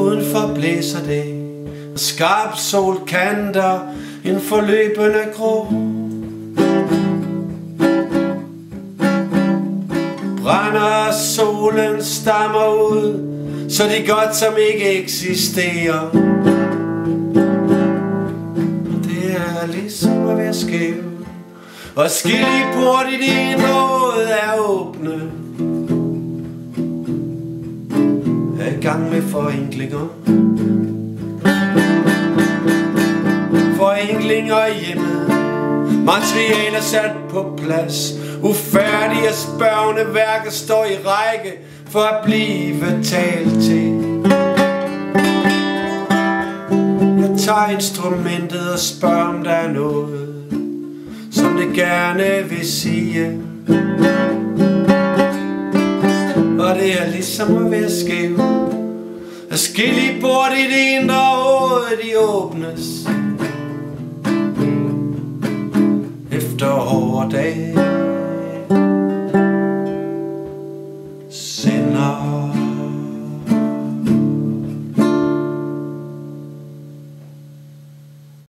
udenfor blæser det, og skarp sol kanter en forløbende grå. Brænder solen stammer ud, så de godt som ikke eksisterer. Det er ligesom at være skæv, og skille port i din nåde er åbne. Er i gang med forenklinger. Forenklinger i hjemmet, materialer sat på plads. Ufærdige spørgende værker står i række for at blive talt til. Jeg tager instrumentet og spørger om der er noget, som det gerne vil sige. Og det er ligesom at være skæv, at skille bort i det indre hoved, de åbnes efter hårde dage.